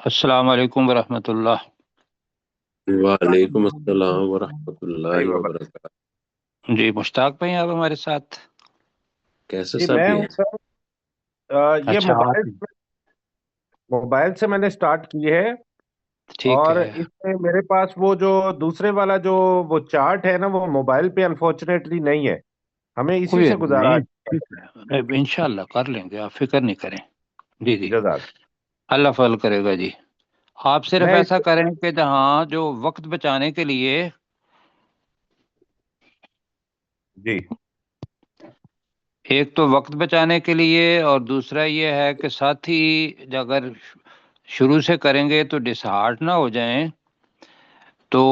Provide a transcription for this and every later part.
السلام علیکم ورحمۃ اللہ۔ وعلیکم السلام ورحمۃ اللہ صحیح بابا۔ وبرکاتہ۔ جی مشتاق بھائی آپ ہمارے ساتھ؟ کیسے جی سب میں یہ ہوں ہیں؟ سر۔ یہ اچھا آپ موبائل سے میں نے سٹارٹ کی ہے، ٹھیک اور ہے، اس میں میرے پاس وہ جو دوسرے والا جو وہ چارٹ ہے نا، وہ موبائل پہ انفارچونیٹلی نہیں ہے، ہمیں اسی کوئی سے گزارا نہیں، ٹھیک ہے انشاءاللہ کر لیں گے، آپ فکر نہیں کریں۔ جی جی، جزاک۔ اللہ فضل کرے گا جی۔ آپ صرف میں ایسا کریں کہ جہاں جو وقت بچانے کے لیے، جی ایک تو وقت بچانے کے لیے اور دوسرا یہ ہے کہ ساتھی اگر شروع سے کریں گے تو ڈسہارٹ نہ ہو جائیں، تو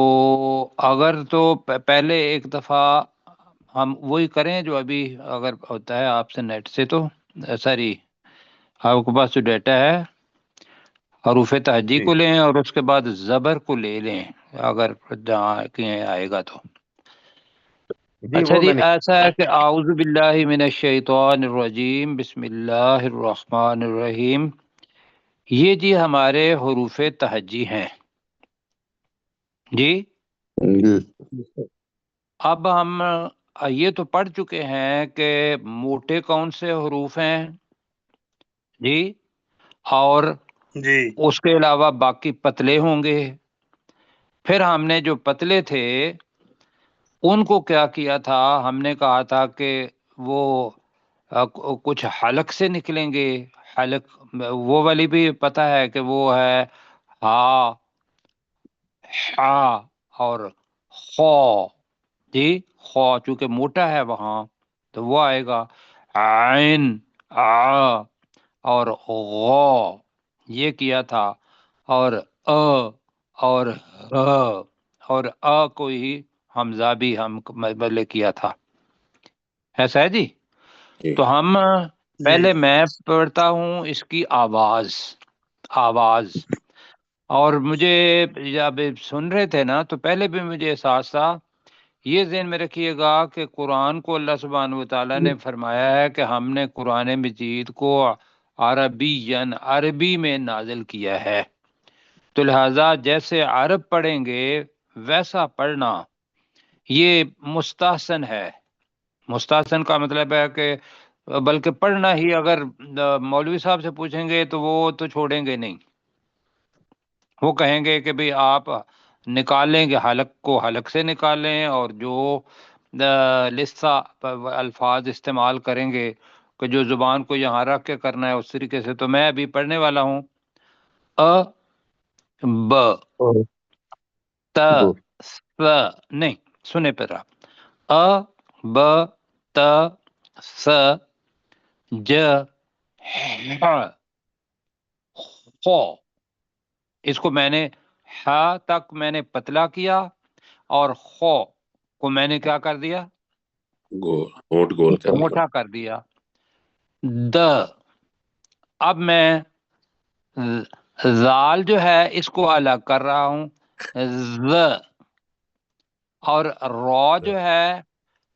اگر تو پہلے ایک دفعہ ہم وہی کریں جو ابھی اگر ہوتا ہے آپ سے نیٹ سے، تو ساری آپ کے پاس جو ڈیٹا ہے حروف تہجی جی کو لیں اور اس کے بعد زبر کو لے لیں، اگر جہاں کہیں آئے گا تو۔ جی اچھا وہ جی، میں نے ایسا ہے کہ اعوذ باللہ من الشیطان الرجیم، بسم اللہ الرحمن الرحیم، یہ جی ہمارے حروف تہجی ہیں جی۔ جی اب ہم یہ تو پڑھ چکے ہیں کہ موٹے کون سے حروف ہیں جی، اور جی اس کے علاوہ باقی پتلے ہوں گے۔ پھر ہم نے جو پتلے تھے ان کو کیا کیا تھا، ہم نے کہا تھا کہ وہ کچھ حلق سے نکلیں گے۔ حلق وہ والی بھی پتہ ہے کہ وہ ہے ہا، حا اور خو جی۔ خو چونکہ موٹا ہے وہاں تو وہ آئے گا عین، آ اور غو، یہ کیا تھا، اور اور ہ اور کو ہی حمزہ بھی ہم بدلے کیا تھا، ایسا ہے جی۔ جی تو ہم جی پہلے میں پڑھتا ہوں اس کی آواز، اور مجھے جب سن رہے تھے نا تو پہلے بھی مجھے احساس تھا، یہ ذہن میں رکھیے گا کہ قرآن کو اللہ سبحانہ و تعالیٰ نے فرمایا ہے کہ ہم نے قرآن مجید کو عربی میں نازل کیا ہے، تو لہذا جیسے عرب پڑھیں گے ویسا پڑھنا یہ مستحسن ہے۔ مستحسن کا مطلب ہے کہ بلکہ پڑھنا ہی، اگر مولوی صاحب سے پوچھیں گے تو وہ تو چھوڑیں گے نہیں، وہ کہیں گے کہ بھئی آپ نکالیں گے، حلق کو حلق سے نکالیں، اور جو لسہ الفاظ استعمال کریں گے کہ جو زبان کو یہاں رکھ کے کرنا ہے اس طریقے سے۔ تو میں ابھی پڑھنے والا ہوں ب ت بو س، نہیں سنے پہ رہا، ب ت س ج ح خو، اس کو میں نے ہا تک میں نے پتلا کیا، اور خو کو میں نے کیا کر دیا، گول ہونٹ گول کر لیا۔ موٹا کر دیا۔ د، اب میں زال جو ہے اس کو الگ کر رہا ہوں، ز، اور را جو ہے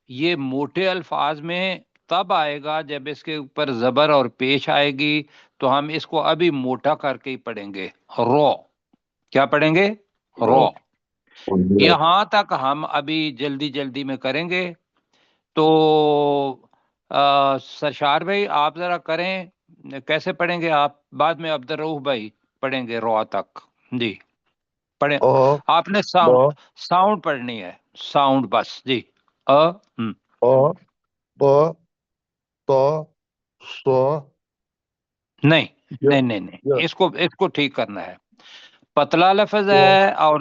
یہ موٹے الفاظ میں تب آئے گا جب اس کے اوپر زبر اور پیش آئے گی، تو ہم اس کو ابھی موٹا کر کے ہی پڑھیں گے، رو، کیا پڑھیں گے، رو رو۔ یہاں تک ہم ابھی جلدی جلدی میں کریں گے، تو سرشار بھائی آپ ذرا کریں، کیسے پڑھیں گے آپ؟ بعد میں عبد الرؤف بھائی پڑھیں گے رو تک، جی پڑھیں۔ او آپ نے ب ساؤنڈ پڑھنی ہے، ساؤنڈ بس جی۔ او ب ت س نہیں ج نہیں نہیں نہیں، ج اس کو ٹھیک کرنا ہے۔ پتلا لفظ ج ہے اور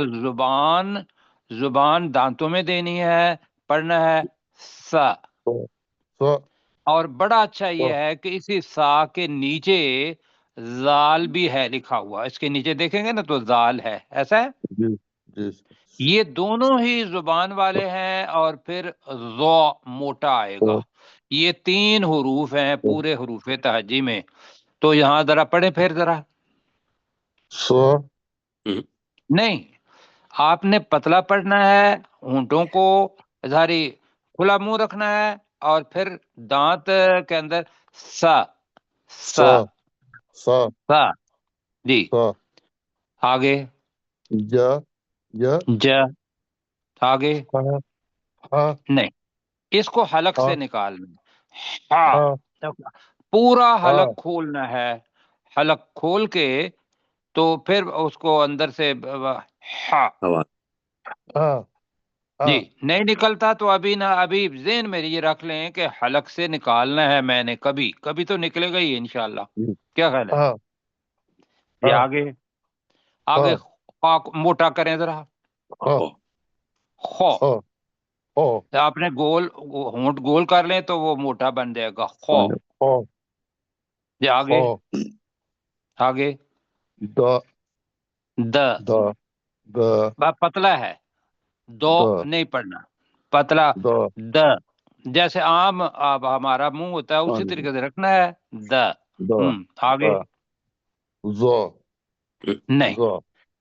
زبان دانتوں میں دینی ہے، پڑھنا ہے س۔ س اور بڑا اچھا یہ ہے کہ اسی سا کے نیچے زال بھی ہے لکھا ہوا، اس کے نیچے دیکھیں گے نا تو زال ہے، ایسا ہے۔ جی جی یہ دونوں ہی زبان والے ہیں، اور پھر ذو موٹا آئے گا۔ یہ تین حروف ہیں پورے حروف تہجی میں، تو یہاں ذرا پڑھیں پھر ذرا۔ س نہیں، آپ نے پتلا پڑھنا ہے، ہونٹوں کو ظاہری کھلا منہ رکھنا ہے، اور پھر دانت کے اندر سا س سا س سا جی۔ س آگے جا یا ج، آگے ہا ہا نہیں، اس کو حلق ہا سے نکالنا، ہاں، ہا پورا ہا حلق کھولنا ہے، حلق کھول کے تو پھر اس کو اندر سے ہاں ہوا ہا ہا جی نہیں نکلتا تو ابھی نہ، ابھی ذہن میں یہ رکھ لیں کہ حلق سے نکالنا ہے میں نے، کبھی کبھی تو نکلے گا ہی انشاءاللہ، کیا خیال ہے ہا جی؟ ہا آگے ہا آگے خواہ کو موٹا کریں ذرا، ہا خو، ہا ہا آپ نے گول ہونٹ گول کر لیں تو وہ موٹا بن جائے گا، خو ہا جی، آگے ہا آگے دا د، دا دا پتلا ہے، دو دا نہیں پڑھنا، پتلا، دا د، جیسے عام ہمارا منہ ہوتا ہے اسی طریقے سے رکھنا ہے، د، دا آگے دا زو نہیں، زو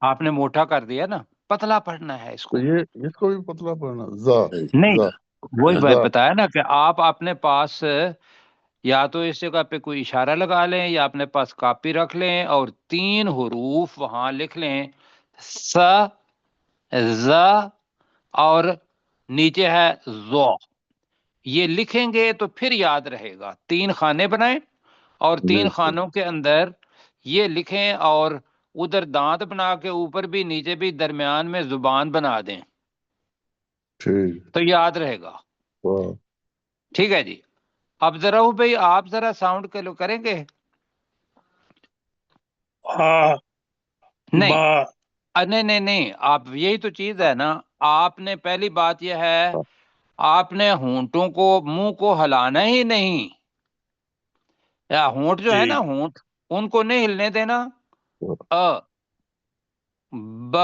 آپ نے موٹا کر دیا نا، پتلا پڑھنا ہے اس تو کو، یہ اس کو بھی پتلا پڑھنا زا نہیں زا وہی زا بتایا نا کہ آپ اپنے پاس یا تو اس جگہ پہ کوئی اشارہ لگا لیں یا اپنے پاس کاپی رکھ لیں اور 3 حروف وہاں لکھ لیں، س، ز اور نیچے ہے زو، یہ لکھیں گے تو پھر یاد رہے گا، 3 خانے بنائیں اور 3 بالکل خانوں کے اندر یہ لکھیں اور ادھر دانت بنا کے اوپر بھی نیچے بھی درمیان میں زبان بنا دیں ٹھیک تو یاد رہے گا، واہ ٹھیک ہے جی؟ اب ذرا بھائی آپ ذرا ساؤنڈ کے لو کریں گے، ہا نہیں با نہیں نہیں نہیں، آپ یہی تو چیز ہے نا، آپ نے پہلی بات یہ ہے آپ نے ہونٹوں کو، منہ کو ہلانا ہی نہیں، یا ہونٹ جو ہے جی نا، ہونٹ ان کو نہیں ہلنے دینا، ا، ب،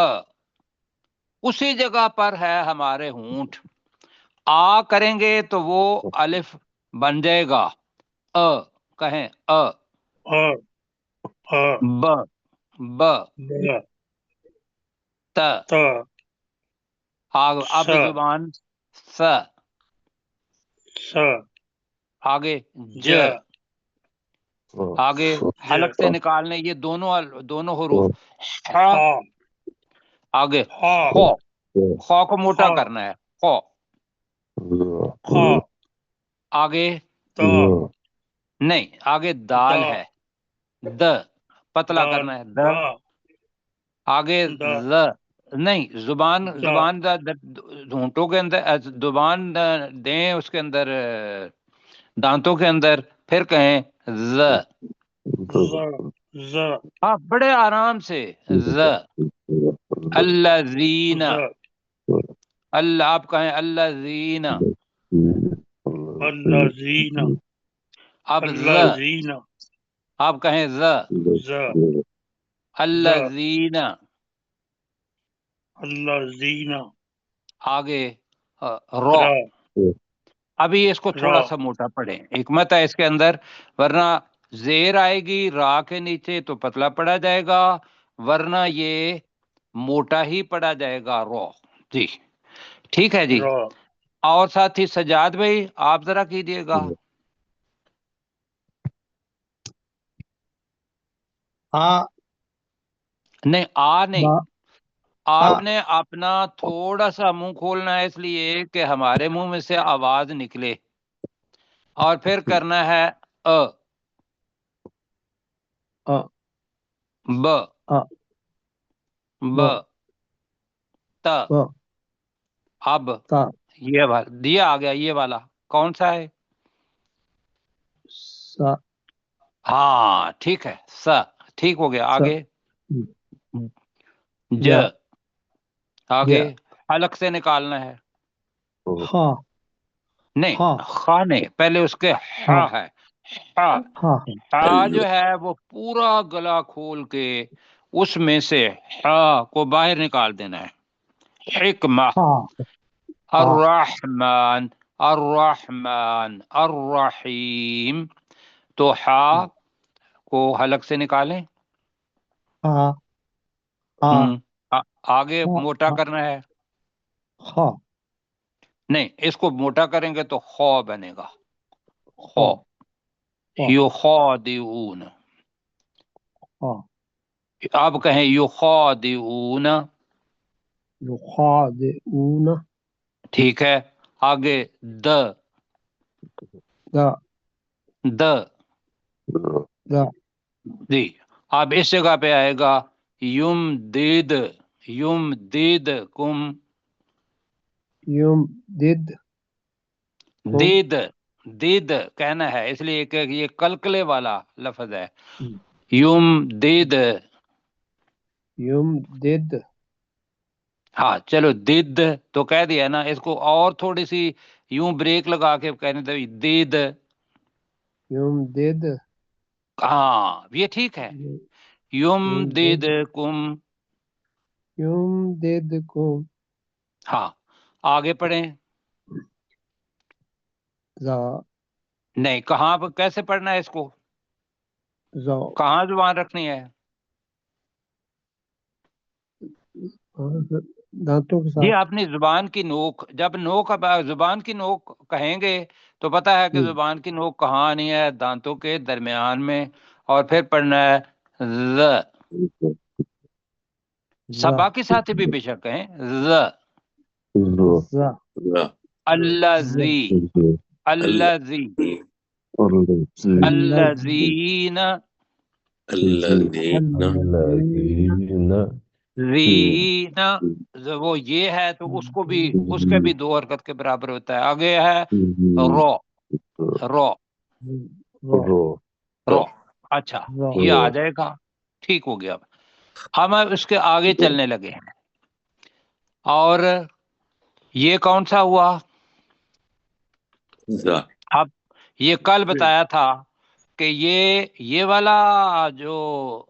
اسی جگہ پر ہے ہمارے ہونٹ، آ کریں گے تو وہ الف بن جائے گا، ا کہیں، ا، ہا ہا ب، ب، با ت، تا اب سا زبان س، سا آگے ج، جا آگے ج حلق سے نکالنے یہ دونوں حروف، ح، ہا آگے ہا خو، خو کو موٹا ہا کرنا ہے، خو، ہا آگے تا نہیں، آگے دال دا ہے، د، پتلا دال کرنا ہے، د، دا آگے دا ز، نہیں، زبان دا ہونٹوں کے اندر زبان دیں اس کے اندر دانتوں کے اندر، پھر کہیں ز، ز ز ہاں بڑے آرام سے، ز، الذین، ز اللہ، آپ کہیں الذین، الذین اب ز، الذین آپ کہیں ز، ز ز الذین، الذین آگے رو، را ابھی اس کو را تھوڑا سا موٹا پڑھیں، حکمت ہے اس کے اندر، ورنہ زیر آئے گی را کے نیچے تو پتلا پڑا جائے گا، ورنہ یہ موٹا ہی پڑا جائے گا، رو، جی ٹھیک ہے جی؟ را اور ساتھی سجاد بھائی آپ ذرا کیجیے گا، ہاں نہیں آ نہیں، با آپ ہاں نے اپنا تھوڑا سا منہ کھولنا ہے اس لیے کہ ہمارے منہ میں سے آواز نکلے، اور پھر کرنا ہے ا، ب، ب، با ت، با اب تا یہ والا دیا آ گیا، یہ والا کون سا ہے؟ سا ہاں ٹھیک ہے، س، ٹھیک ہو گیا، سا آگے ج، جا آگے جا حلق سے نکالنا ہے، ہاں نہیں ہاں خا نہیں، پہلے اس کے ہاں ہا ہے، ہا، ہاں ہا جو ہے وہ پورا گلا کھول کے اس میں سے ہا کو باہر نکال دینا ہے، حکمہ، ہاں ہاں الرحمن، الرحمن الرحیم، تو ہا کو حلق سے نکالیں، ہاں ہاں آگے موٹا ہاں کرنا ہے، ہاں نہیں اس کو موٹا کریں گے تو خو بنے گا، خو، ہاں یخادعون، ہاں آپ کہیں یخادعون، یخادعون، ٹھیک ہے. آگے د دا د دا جی. اب اس جگہ پہ آئے گا یم دید، یم دید کم، یم دد کم، دید دید کہنا ہے اس لیے کہ یہ کلکلے والا لفظ ہے. یم دید، یم دد، ہاں چلو دید تو کہہ دیا نا، اس کو اور تھوڑی سی یوں بریک لگا کے کہنے تو دید. یم دد، ہاں یہ ٹھیک ہے. یم یم دید دد، کم. یم دد کم، ہاں آگے پڑھیں. زا نہیں کہاں کیسے پڑھنا ہے اس کو، زا، کہاں زبان رکھنی ہے؟ دانتوں کے یہ ساتھ، اپنی زبان کی نوک، جب نوک زبان کی نوک کہیں گے تو پتہ ہے کہ زبان کی نوک کہاں آنی ہے، دانتوں کے درمیان میں، اور پھر پڑھنا ہے ز. سب زا باقی ساتھی بھی بے شک کہیں ز. زا الذی، الذی، الذین، الذین، ذین، وہ یہ ہے تو اس کو بھی، اس کے بھی 2 حرکت کے برابر ہوتا ہے. آگے ہے رو، رو، رو، رو. اچھا رو، یہ آ جائے گا، ٹھیک ہو گیا. ہم اب اس کے آگے چلنے لگے ہیں. اور یہ کون سا ہوا؟ اب یہ کل بتایا تھا کہ یہ والا جو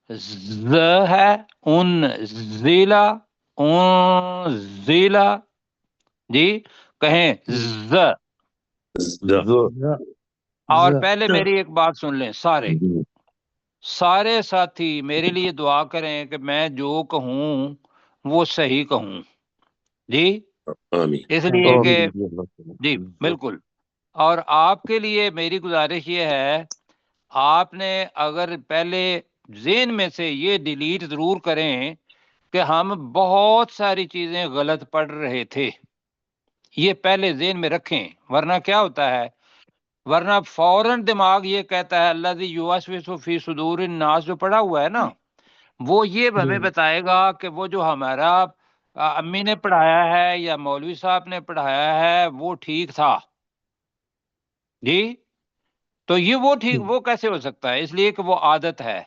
ز ہے، ان زیلا، ان زیلا، جی کہیں ز. زا، اور زا، پہلے میری ایک بات سن لیں سارے ساتھی میرے لیے دعا کریں کہ میں جو کہوں وہ صحیح کہوں جی، اس لیے کہ جی بالکل. اور آپ کے لیے میری گزارش یہ ہے، آپ نے اگر پہلے ذہن میں سے یہ ڈیلیٹ ضرور کریں کہ ہم بہت ساری چیزیں غلط پڑھ رہے تھے، یہ پہلے ذہن میں رکھیں، ورنہ کیا ہوتا ہے، ورنہ فوراً دماغ یہ کہتا ہے الذی یوسوس فی صدور الناس جو پڑھا ہوا ہے نا، وہ یہ ہمیں بتائے گا کہ وہ جو ہمارا امی نے پڑھایا ہے یا مولوی صاحب نے پڑھایا ہے وہ ٹھیک تھا جی. تو یہ وہ ٹھیک وہ کیسے ہو سکتا ہے؟ اس لیے کہ وہ عادت ہے،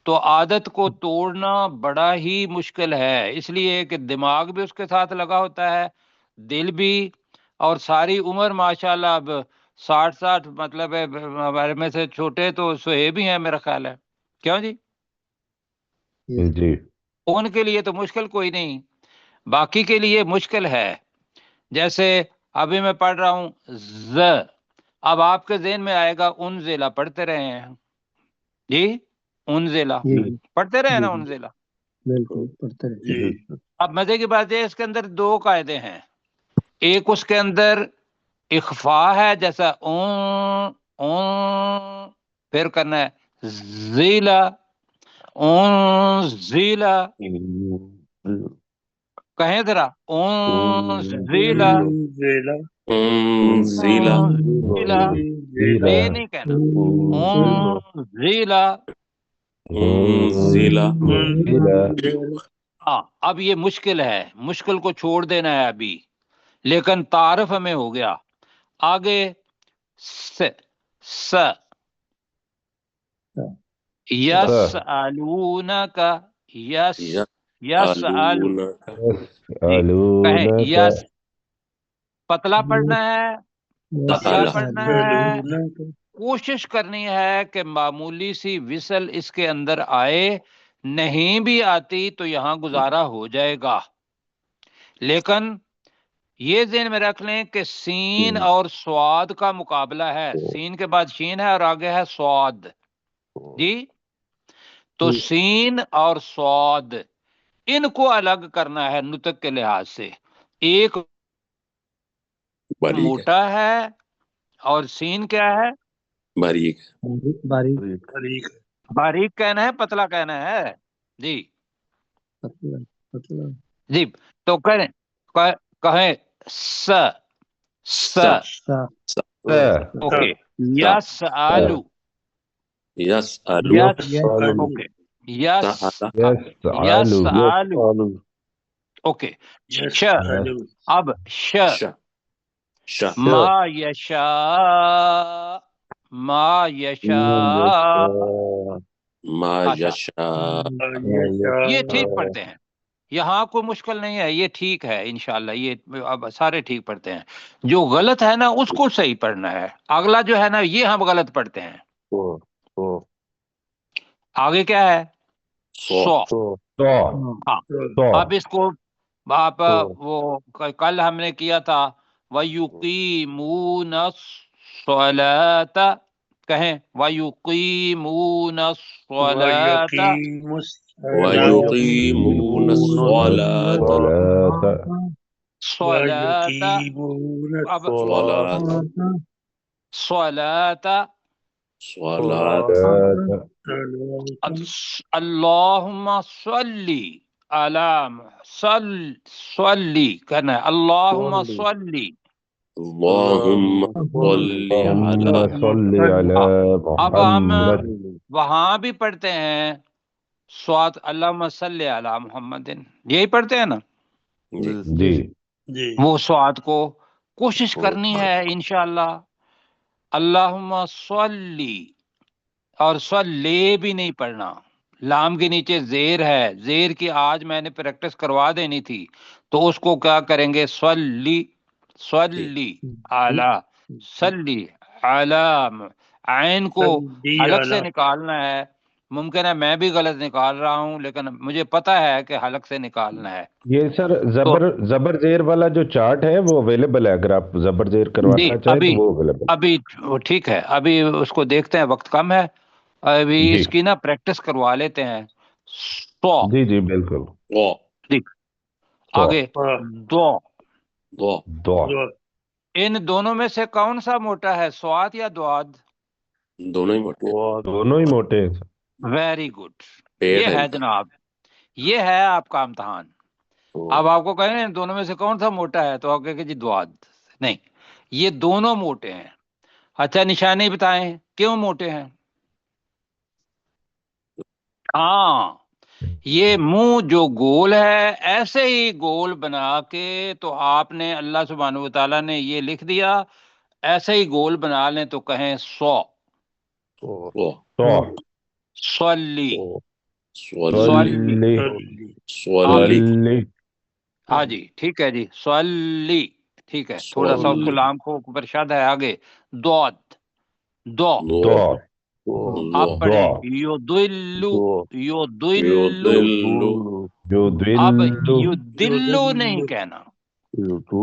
تو عادت کو توڑنا بڑا ہی مشکل ہے، اس لیے کہ دماغ بھی اس کے ساتھ لگا ہوتا ہے، دل بھی، اور ساری عمر ماشاءاللہ اب 60 مطلب ہے ہمارے میں سے چھوٹے تو سہیب ہی ہیں میرا خیال ہے، کیوں جی؟ جی ان کے لیے تو مشکل کوئی نہیں، باقی کے لیے مشکل ہے. جیسے ابھی میں پڑھ رہا ہوں ز، اب آپ کے ذہن میں آئے گا انزلہ، پڑھتے رہے ہیں جی، انزلہ پڑھتے رہے نا انزلہ. بالکل پڑھتے رہے. جی اب مزے کی بات ہے اس کے اندر 2 قاعدے ہیں، ایک اس کے اندر اخفا ہے جیسا اون، پھر کرنا ہے زیلا، اون زیلا، کہیں ذرا اون زیلا، زیلا زیلا، زیلا، یہ نہیں کہنا اون زیلا. زیلا. ہاں اب یہ مشکل ہے، مشکل کو چھوڑ دینا ہے ابھی، لیکن تعارف ہمیں ہو گیا. آگے س، س، یسألونک، یس، یسألونک، کہیں یس، پتلا پڑھنا ہے، پتلا پڑھنا ہے، کوشش کرنی ہے کہ معمولی سی وصل اس کے اندر آئے، نہیں بھی آتی تو یہاں گزارا ہو جائے گا. لیکن یہ ذہن میں رکھ لیں کہ سین اور سواد کا مقابلہ ہے، سین کے بعد شین ہے اور آگے ہے سواد جی. تو سین اور سواد ان کو الگ کرنا ہے نطق کے لحاظ سے، ایک موٹا ہے اور سین کیا ہے؟ باریک. باریک، طریق باریک کہنا ہے، پتلا کہنا ہے. جی پتلا جی، تو کہیں س س اوکے، یس آلو یس یس اوکے یس یس آلو اوکے ش اب ش ما یشا ما یشا ما اچھا یشاء یہ ٹھیک پڑھتے ہیں، یہاں کوئی مشکل نہیں ہے، یہ ٹھیک ہے انشاءاللہ، یہ اب سارے ٹھیک پڑھتے ہیں، جو غلط ہے نا اس کو صحیح پڑھنا ہے، اگلا جو ہے نا یہ ہم غلط پڑھتے ہیں۔ آگے کیا ہے؟ سو، ہاں اب اس کو آپ وہ کل ہم نے کیا تھا وَيُقِيمُونَ الصَّلَاةَ، کہیں وَيُقِيمُونَ الصَّلَاةَ وَيُقِيمُونَ الصَّلَاةَ صلاة اب صلاة اللہم صلی صلی کہنا ہے، اللہم صلی، اللہم صلی صل علی اب ہم محمد وہاں بھی پڑھتے ہیں سواد اللہم صلی علی محمد، یہی پڑھتے ہیں نا، جی وہ سواد کو کوشش کرنی ہے انشاءاللہ، اللہم صلی، اور صلی بھی نہیں پڑھنا، لام کے نیچے زیر ہے، زیر کی آج میں نے پریکٹس کروا دینی تھی، تو اس کو کیا کریں گے؟ صلی صلی علی صلی علی، عین کو حلق سے نکالنا ہے، ممکن ہے میں بھی غلط نکال رہا ہوں لیکن مجھے پتا ہے کہ حلق سے نکالنا ہے۔ یہ سر تو زبر زیر والا جو چارٹ ہے وہ اویلیبل ہے، اگر آپ زبر زیر جی کروانا چاہیں تو وہ اویلیبل ابھی ٹھیک ہے، ابھی اس کو دیکھتے ہیں، وقت کم ہے، ابھی جی اس کی نا پریکٹس کروا لیتے ہیں۔ سو، جی جی بالکل ٹھیک، تو آگے دو، دو ان دونوں میں سے کون سا موٹا ہے، سواد یا دواد؟ دونوں ہی موٹے دونوں ہی موٹے ہیں سر۔ ویری گڈ، پیڑ یہ ہے ہے جناب، یہ ہے آپ کا امتحان۔ اب آپ کو کہیں ان دونوں میں سے کون سا موٹا ہے تو آپ کہیں کہ جی دواد، نہیں، یہ دونوں موٹے ہیں۔ اچھا نشانی بتائیں کیوں موٹے ہیں؟ ہاں، یہ منہ جو گول ہے ایسے ہی گول بنا کے، تو آپ نے اللہ سبحانہ و تعالیٰ نے یہ لکھ دیا، ایسے ہی گول بنا لیں تو کہیں سو، تو صلی صلی آگے، صلی ہاں جی ٹھیک ہے جی، صلی ٹھیک ہے، تھوڑا سا اس کو لام کو اوپر شد ہے، آگے دود، دو، دو آپ دو پڑھیں یضلو، یضلو، جو اب دلو یضلو نہیں کہنا،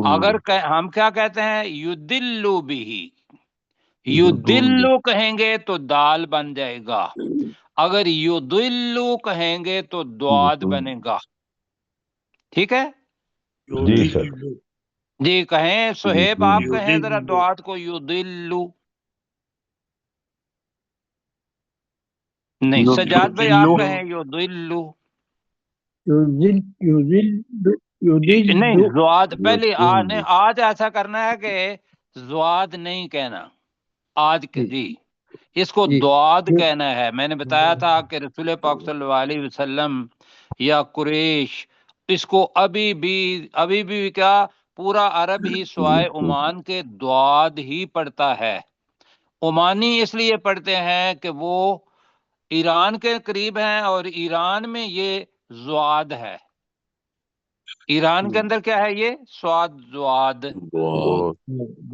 اگر ہم کیا کہتے ہیں؟ یضلو بھی، یضلو کہیں گے تو دال بن جائے گا، اگر یضلو کہیں گے تو دواد بنے گا، ٹھیک ہے جی سر جی؟ کہیں سہیب آپ کہیں ذرا دواد کو یضلو، نہیں سجاد بھائی آپ کہیں یضلو، نہیں زواد پہلے آج ایسا کرنا ہے کہ زواد نہیں کہنا آج کے، جی اس کو دواد کہنا ہے۔ میں نے بتایا تھا کہ رسول پاک صلی اللہ علیہ وسلم یا قریش اس کو ابھی بھی کیا پورا عرب ہی سوائے عمان کے دواد ہی پڑھتا ہے۔ عمانی اس لیے پڑھتے ہیں کہ وہ ایران کے قریب ہیں اور ایران میں یہ زواد ہے، ایران کے اندر کیا ہے؟ یہ سواد زواد، تو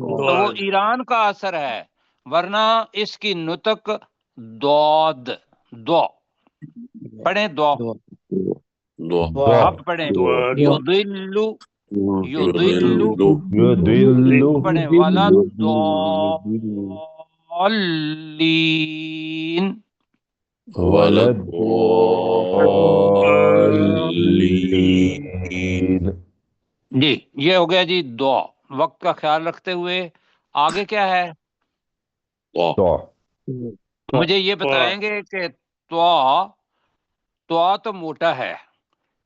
وہ ایران کا اثر ہے، ورنہ اس کی نطق دود، دو پڑھیں، دو اب پڑھیں یضلو، یضلو جو دلو پڑھیں والا ضالین، ولد جی یہ ہو گیا جی دو، وقت کا خیال رکھتے ہوئے آگے کیا ہے؟ تو مجھے یہ بتائیں گے کہ تو تو موٹا ہے.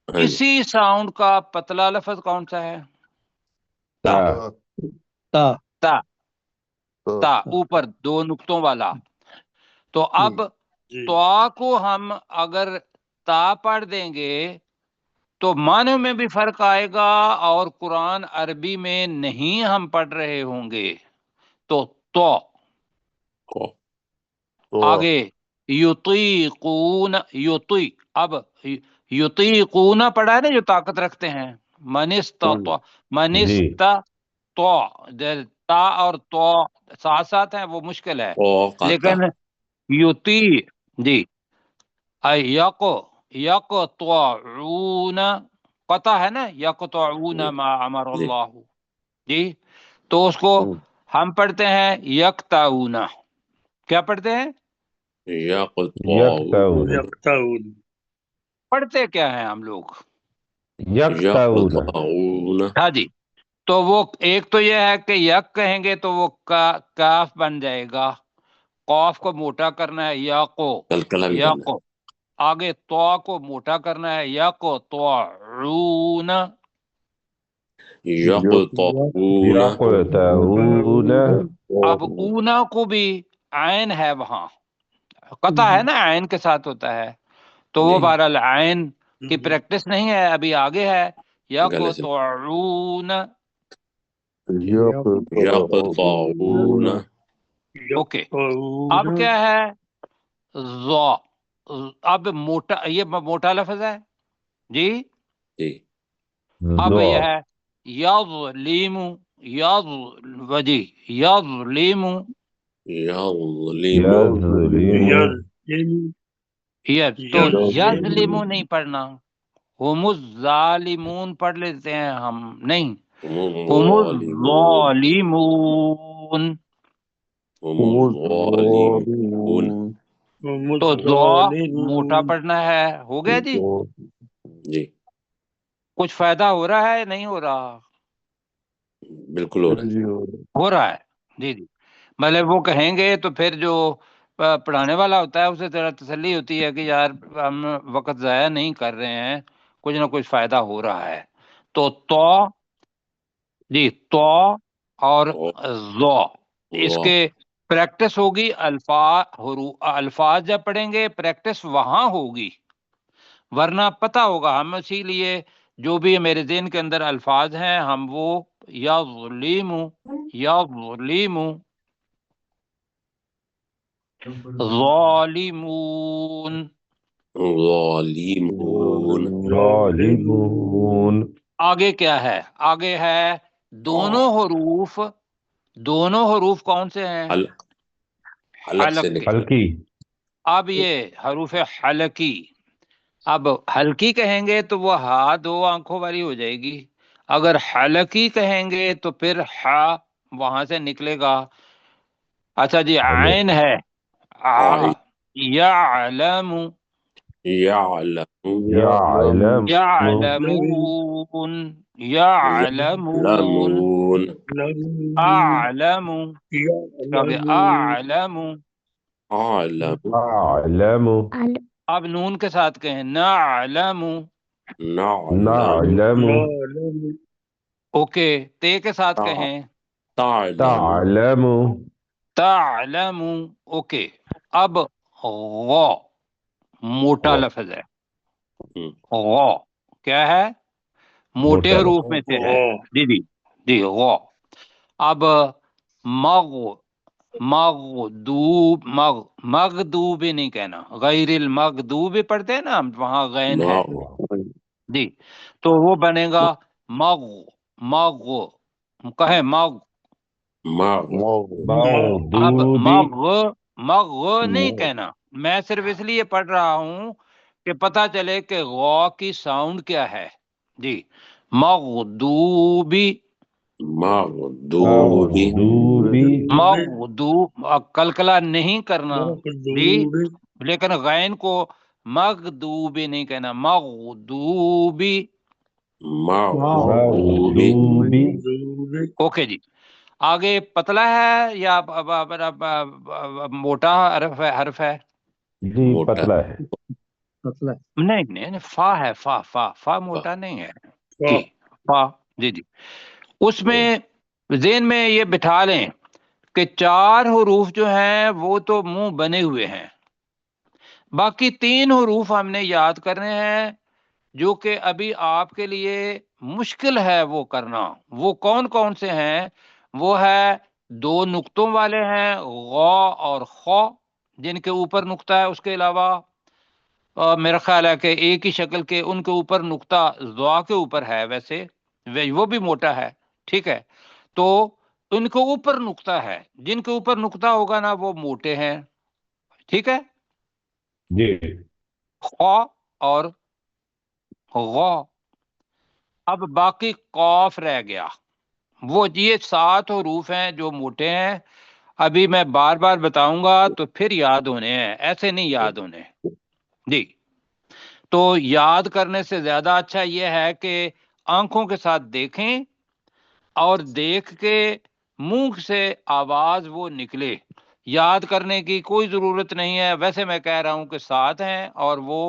ہاں جی اسی ساؤنڈ کا پتلا لفظ کون سا ہے؟ تا تا تا. تا اوپر دو نقطوں والا. تو اب جی تو کو ہم اگر تا پڑھ دیں گے تو معنی میں بھی فرق آئے گا، اور قرآن عربی میں نہیں ہم پڑھ رہے ہوں گے. تو آگے یطیقون یطی، اب یطیقون پڑھا ہے نا جو طاقت رکھتے ہیں. جی تو تا اور تو ساتھ ساتھ ہیں، وہ مشکل ہے. او قاتا لیکن یطی جی یقطعون قطع ہے نا، یقطعون جی ما امر جی اللہ جی. تو اس کو ہم پڑھتے ہیں یقطعون. کیا پڑھتے ہیں؟ یقطعون یقطعون پڑھتے کیا ہیں ہم لوگ؟ یکتاؤن. یقطعون ہاں جی. تو وہ ایک تو یہ ہے کہ یک کہیں گے تو وہ کاف بن جائے گا، قاف کو موٹا کرنا ہے یا کو کلکلا بھی یا کرنا کو. آگے تو کو موٹا کرنا ہے یا کو توعون. یقطعون یقتاؤن. اب اونا کو بھی عین ہے وہاں، قطع ہے نا عین کے ساتھ ہوتا ہے، تو وہ جی بہرحال عین کی پریکٹس نہیں ہے، ابھی آگے ہے یا کو گلے سے توعون. یقطعون اوکے. یقطعون اب کیا ہے؟ ذو. اب موٹا، یہ موٹا لفظ ہے جی. جی اب ذو. یہ ہے یظلم وجی یظلم. یظلم یظلم. تو یظلم یظلم نہیں پڑھنا، ہم الظالمون پڑھ لیتے ہیں ہم، نہیں، هم ہم الظالمون الظالمون. هم الظالمون هم تو ذو موٹا الظالمون. پڑھنا ہے. ہو گیا جی؟ جی کچھ فائدہ ہو رہا ہے نہیں ہو رہا؟ بالکل ہو رہا ہے ہو رہا ہے جی جی. مطلب وہ کہیں گے تو پھر جو پڑھانے والا ہوتا ہے اسے ذرا تسلی ہوتی ہے کہ یار ہم وقت ضائع نہیں کر رہے ہیں، کچھ نہ کچھ فائدہ ہو رہا ہے. تو جی تو اور ذو، اس اللہ کے پریکٹس ہوگی. الفاظ جب پڑھیں گے پریکٹس وہاں ہوگی، ورنہ پتہ ہوگا. ہم اسی لیے جو بھی میرے ذہن کے اندر الفاظ ہیں ہم وہ یا ظلیم ظالمون. ظالمون ظالمون. آگے کیا ہے؟ آگے ہے دونوں حروف کون سے ہیں؟ حلق سے حلق کے. نکل ہلکی. اب یہ حروف حلقی. اب ہلکی کہیں گے تو وہ ہا دو آنکھوں والی ہو جائے گی، اگر حلقی کہیں گے تو پھر ہا وہاں سے نکلے گا. اچھا جی عین ہے عین یعلم یعلم یعلم. یعلمون یعلمون اعلم. آگے اعلم. اعلم اعلم. اب نون کے ساتھ کہیں نعلم. نعلم نعلم. اوکے. تے کے ساتھ کہیں تعلم تعلم. تعلم. اوکے. اب غو موٹا لفظ ہے. غو کیا ہے؟ موٹے موٹا حروف لفظ. میں سے ہے جی جی جی غو. اب مغدوب نہیں کہنا، غیر المغدوب پڑھتے ہیں نا ہم، وہاں غین ہے جی. تو وہ بنے گا مغ کہیں مغ. اب مغضوب. مغ نہیں کہنا، میں صرف اس لیے پڑھ رہا ہوں کہ پتہ چلے کہ غو کی ساؤنڈ کیا ہے جی. مغدوبی مغضوب مغدوب کلکلا نہیں کرنا جی، لیکن غین کو مغدوبی نہیں کہنا، مغدوبی. مغضوب. اوکے جی. آگے پتلا ہے یا موٹا حرف ہے؟ جی موٹا پتلا ہے. پتلا نہیں نہیں فا ہے، فا فا فا موٹا نہیں ہے جی، فا جی جی. اس میں ذہن میں یہ بٹھا لیں کہ 4 حروف جو ہیں وہ تو منہ بنے ہوئے ہیں، باقی 3 حروف ہم نے یاد کرنے ہیں جو کہ ابھی آپ کے لیے مشکل ہے وہ کرنا. وہ کون کون سے ہیں؟ وہ ہے 2 نقطوں والے ہیں، غا اور خا، جن کے اوپر نقطہ ہے. اس کے علاوہ میرا خیال ہے کہ ایک ہی شکل کے ان کے اوپر نقطہ ضا کے اوپر ہے، ویسے وہ بھی موٹا ہے، ٹھیک ہے. تو ان کے اوپر نقطہ ہے، جن کے اوپر نقطہ ہوگا نا وہ موٹے ہیں، ٹھیک ہے. جی خا اور غا. اب باقی قاف رہ گیا. وہ یہ 7 حروف ہیں جو موٹے ہیں. ابھی میں بار بار بتاؤں گا تو پھر یاد ہونے ہیں، ایسے نہیں یاد ہونے جی. تو یاد کرنے سے زیادہ اچھا یہ ہے کہ آنکھوں کے ساتھ دیکھیں اور دیکھ کے منہ سے آواز وہ نکلے. یاد کرنے کی کوئی ضرورت نہیں ہے. ویسے میں کہہ رہا ہوں کہ 7 ہیں اور وہ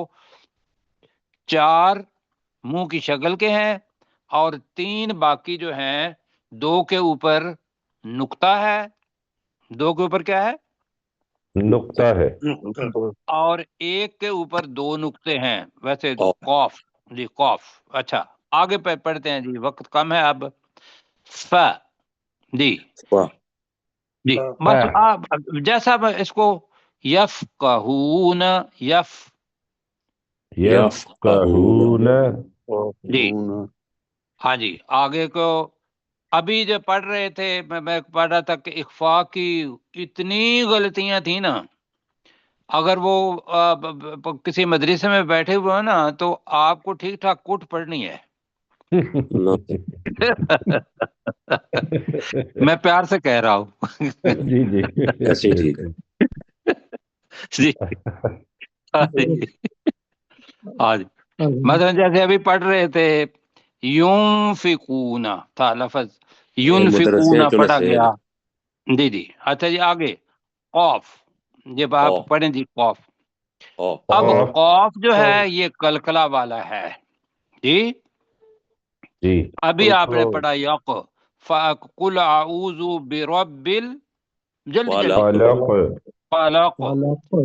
4 منہ کی شکل کے ہیں اور 3 باقی جو ہیں 2 کے اوپر نقطہ ہے. 2 کے اوپر کیا ہے؟ نقطہ ہے. اور 1 کے اوپر 2 نقطے ہیں. ویسے قاف قاف جی، قاف. اچھا آگے پڑھتے ہیں جی، وقت کم ہے اب. ف جی فا جی بس آپ جیسا اس کو یفقہون یفقہون. جی ہاں جی. آگے کو ابھی جو پڑھ رہے تھے میں پڑھ رہا تھا کہ اخفاء کی اتنی غلطیاں تھیں نا. اگر وہ کسی مدرسے میں بیٹھے ہوئے ہیں نا تو آپ کو ٹھیک ٹھاک کٹ پڑھنی ہے. میں پیار سے کہہ رہا ہوں. جی جی ایسے ٹھیک ہے. جی ہاں جی. مثلا جیسے ابھی پڑھ رہے تھے ينفقون تھا لفظ، مدرسے ينفقون چلے پڑھا سیل گیا جی جی. اچھا جی آگے قاف. جب آپ قاف پڑھیں جی قاف. قاف اب قاف. قاف جو ہے یہ کلکلا والا ہے جی. جی ابھی آپ نے پڑھا یق قل اعوذ برب جلدی جلدی فلق فلق. فلق.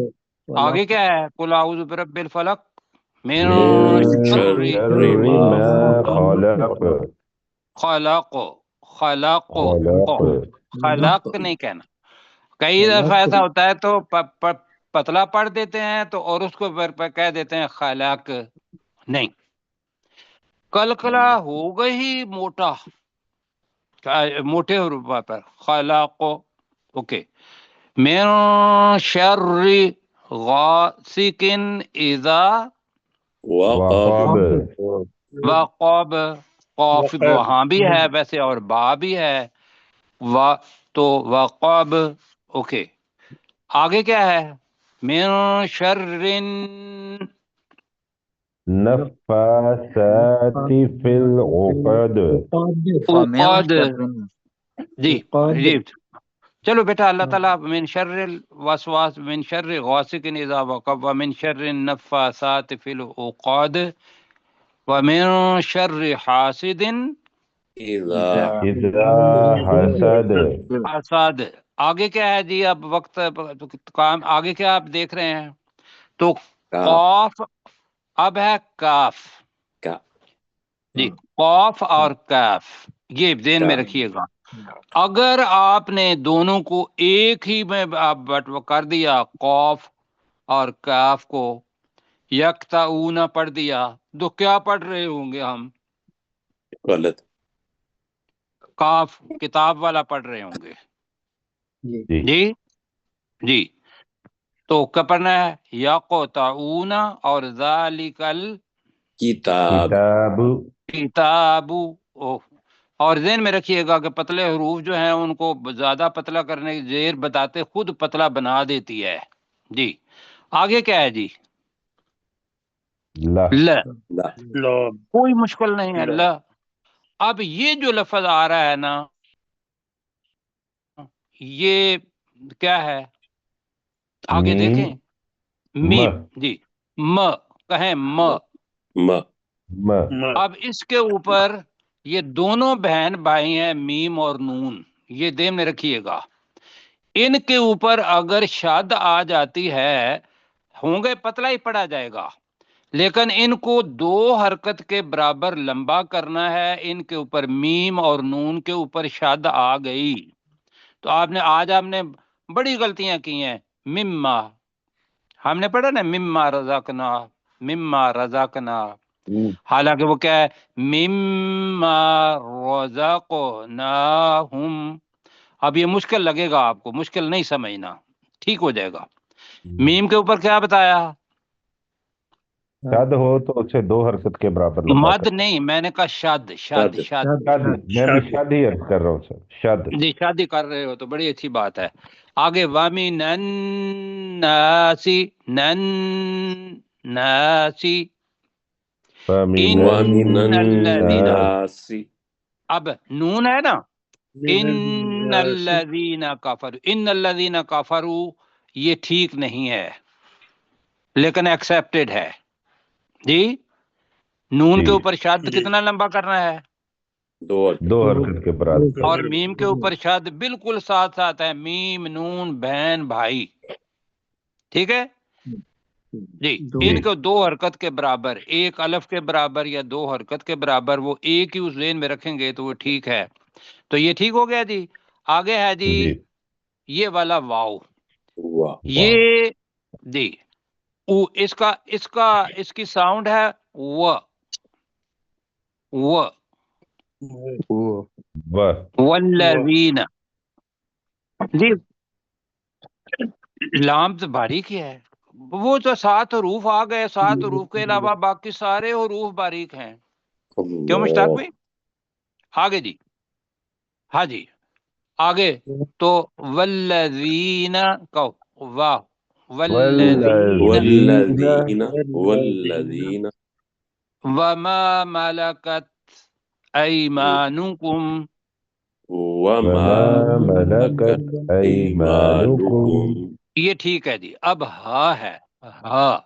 آگے کیا ہے؟ قل اعوذ برب الفلق من من شر شر ما ما خلق. خلق. خلق خلق. خلق نہیں کہنا. کئی دفعہ ایسا ہوتا ہے تو پتلا پڑھ دیتے ہیں تو اور اس کو کہہ دیتے ہیں خلق. نہیں، کلکلا ہوگا ہی موٹا، موٹے حروف پر خلق. اوکے. من شر غاسق اذا وقب. وقب. قاف وہاں بھی ہے ویسے اور با بھی ہے. تو وقب. اوکے آگے کیا ہے؟ من شر نفاسات فی العقد. عقد. جی جی چلو بیٹا. اللہ تعالیٰ من شر الوسواس من شر غاسق اذا وقب ومن شر النفاسات فی العقد ومن شر حاسد اذا اذا حسد. حسد. آگے کیا ہے جی؟ اب وقت کام آگے کیا آپ دیکھ رہے ہیں؟ تو کاف قاف اب ہے کاف کا جی. قاف اور کاف یہ ذہن میں کا رکھیے گا. اگر آپ نے دونوں کو ایک ہی میں آپ کر دیا، قاف اور کاف کو یکتعون پڑھ دیا، تو کیا پڑھ رہے ہوں گے ہم؟ غلط. کاف کتاب والا پڑھ رہے ہوں گے جی جی جی. تو کیا پڑھنا ہے؟ یقطعون اور ذالک کتاب الکتاب. اور ذہن میں رکھیے گا کہ پتلے حروف جو ہیں ان کو زیادہ پتلا کرنے کی زیر بتاتے خود پتلا بنا دیتی ہے جی. آگے کیا ہے جی؟ لا. ل. لا لام کوئی مشکل نہیں ہے. ل. اب یہ جو لفظ آ رہا ہے نا یہ کیا ہے؟ آگے میم. دیکھیں. م. میم جی. م کہیں م. م اب اس کے اوپر یہ دونوں بہن بھائی ہیں میم اور نون، یہ ذہن میں رکھیے گا. ان کے اوپر اگر شد آ جاتی ہے ہوں گے پتلا ہی پڑا جائے گا، لیکن ان کو 2 حرکت کے برابر لمبا کرنا ہے. ان کے اوپر میم اور نون کے اوپر شد آ گئی تو آج آپ نے بڑی غلطیاں کی ہیں. مما ہم نے پڑھا نا، مما رزقنا، حالانکہ وہ کیا ہے، مما رزقناہم. اب یہ مشکل لگے گا آپ کو، مشکل نہیں سمجھنا، ٹھیک ہو جائے گا. میم کے اوپر کیا بتایا؟ شد ہو تو اسے 2 حرکت کے برابر لمبا مد کر. نہیں، میں نے کہا شد. شد میں بھی شد ہی عرض کر رہا ہوں سر. شد جی شادی کر رہے ہو تو بڑی اچھی بات ہے. آگے وَمِنَ النَّاسِ نَنَّاسِ فَمِنَ وَمِنَ ان الذین، النَّاسِ اب نون ہے نا، من ان الناس الذین کفروا، ان الذین کفروا یہ ٹھیک نہیں ہے لیکن ایکسیپٹڈ ہے. جی نون کے جی اوپر شد جی کتنا لمبا کرنا ہے، 2 2 حرکت کے برابر. اور میم کے اوپر شد بالکل ساتھ ساتھ ہے، میم نون بہن بھائی. ٹھیک ہے جی. ان کو 2 حرکت کے برابر، 1 الف کے برابر یا 2 حرکت کے برابر، وہ ایک ہی اس ذہن میں رکھیں گے تو وہ ٹھیک ہے. تو یہ ٹھیک ہو گیا جی. آگے ہے جی جی یہ والا واو، واہ یہ جی اس کی ساؤنڈ ہے و. والذین جی، لام تو باریک ہی ہے، وہ تو 7 حروف آ گئے، 7 حروف کے علاوہ باقی سارے حروف باریک ہیں. کیوں مشتاق بھائی؟ آگے جی، ہاں جی آگے تو والذین کہو، واہ والذین والذین وما ملکت ایمانکم. وما وَمَا ملكت مَلَكَتْ أَيْمَانُكُمْ. یہ ٹھیک ہے جی. اب ہاں ہے، ہاں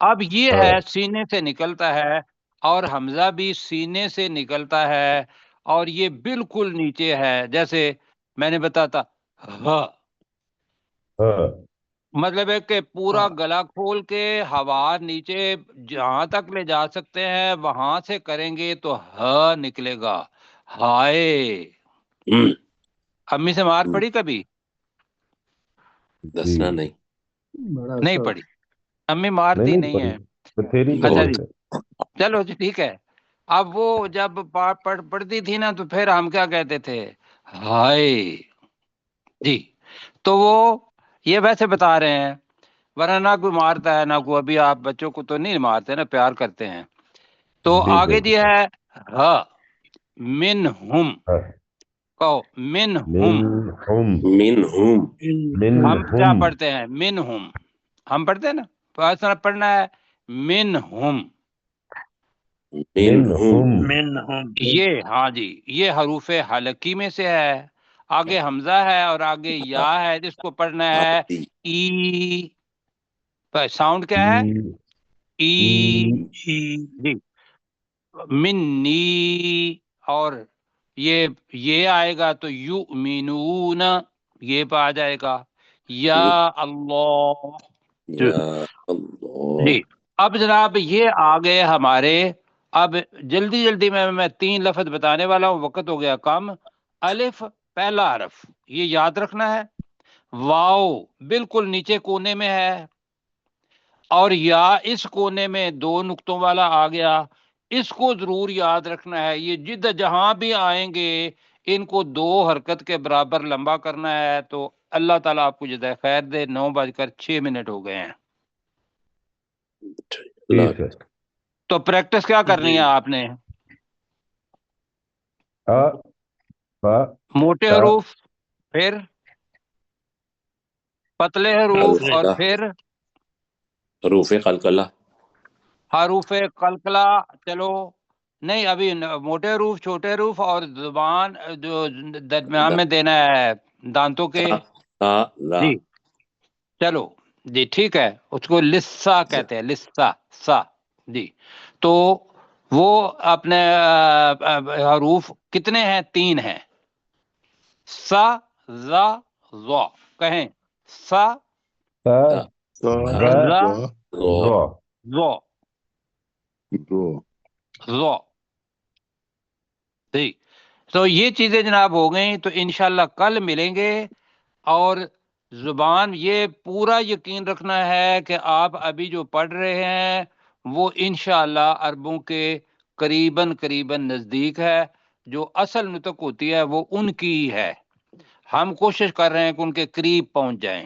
اب یہ ہے سینے سے نکلتا ہے، اور حمزہ بھی سینے سے نکلتا ہے، اور یہ بالکل نیچے ہے. جیسے میں نے بتاتا ہاں، ہاں مطلب ہے کہ پورا گلا کھول کے ہوا نیچے جہاں تک لے جا سکتے ہیں وہاں سے کریں گے تو ہاں نکلے گا. ہائے، امی سے مار پڑی کبھی؟ دسنا نہیں نہیں پڑی، امی مارتی نہیں ہے. بتھیری کا اچھا بہت جی، بولتے ہیں. چلو جی ٹھیک ہے. اب وہ جب پڑھتی تھی نا تو پھر ہم کیا کہتے تھے، ہائے جی. تو وہ یہ ویسے بتا رہے ہیں، ورنہ نہ کوئی مارتا ہے نہ کوئی. ابھی آپ بچوں کو تو نہیں مارتے نا، پیار کرتے ہیں. تو جی آگے جی بالکل. ہے ہاں منہم، ہاں. کہو منہم. منہم منہم ہم کیا منہم پڑھتے ہیں منہم، ہم پڑھتے ہیں نا، تو ایسا پڑھنا ہے منہم. منہم منهم یہ ہاں جی یہ حروف حلقی میں سے ہے. آگے حمزہ ہے اور آگے یا ہے، جس کو پڑھنا ہے ای. ساؤنڈ کیا ہے؟ ای. جی منی، اور یہ آئے گا تو یؤمنون، یہ پہ آ جائے گا. یا اللہ یا اللہ جی. اب جناب یہ آگئے ہمارے، اب جلدی میں 3 لفظ بتانے والا ہوں، وقت ہو گیا کم. الف پہلا حرف یہ یاد رکھنا ہے، واو بالکل نیچے کونے میں ہے، اور یا اس کونے میں 2 نقطوں والا آ گیا. اس کو ضرور یاد رکھنا ہے، یہ جد جہاں بھی آئیں گے ان کو 2 حرکت کے برابر لمبا کرنا ہے. تو اللہ تعالیٰ آپ کو جزائے خیر دے. 9:06 ہو گئے ہیں. اللہ ٹھیک ہے. تو پریکٹس کیا کرنی جی ہے آپ نے؟ با موٹے تا حروف، پھر پتلے حروف، پتلے اور القلقلہ پھر حروف قلقلہ حروف قلقلہ. چلو نہیں، ابھی موٹے حروف، چھوٹے حروف، اور زبان جو درمیان میں دینا ہے دانتوں کے. تا لا جی چلو جی ٹھیک ہے، اس کو لسا کہتے ہیں، لسا سا جی. تو وہ اپنے حروف کتنے ہیں؟ 3 ہیں، سا زا ضا. کہیں سا تا زا زا ضا ضا ضا. جی تو یہ چیزیں جناب ہو گئیں. تو انشاءاللہ کل ملیں گے. اور زبان یہ پورا یقین رکھنا ہے کہ آپ ابھی جو پڑھ رہے ہیں وہ انشاءاللہ عربوں کے قریباً نزدیک ہے. جو اصل نطق ہوتی ہے وہ ان کی ہی ہے. ہم کوشش کر رہے ہیں کہ ان کے قریب پہنچ جائیں.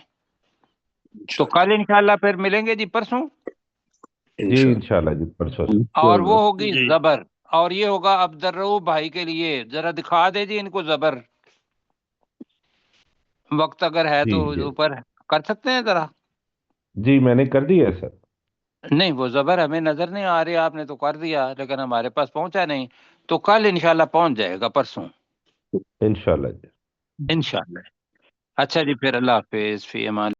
تو کل انشاءاللہ پھر ملیں گے جی پرسوں. جی انشاءاللہ جی پرسوں. اور وہ ہوگی جی زبر، اور یہ ہوگا عبدالرؤف بھائی کے لیے. ذرا دکھا دے جی ان کو زبر، وقت اگر ہے جی تو جی اوپر کر سکتے ہیں ذرا. جی میں نے کر دیا سر. نہیں وہ زبر ہمیں نظر نہیں آ رہی، آپ نے تو کر دیا لیکن ہمارے پاس پہنچا نہیں. تو کل انشاءاللہ پہنچ جائے گا، پرسوں انشاءاللہ جی. انشاءاللہ. اچھا جی پھر اللہ حافظ، فی امان.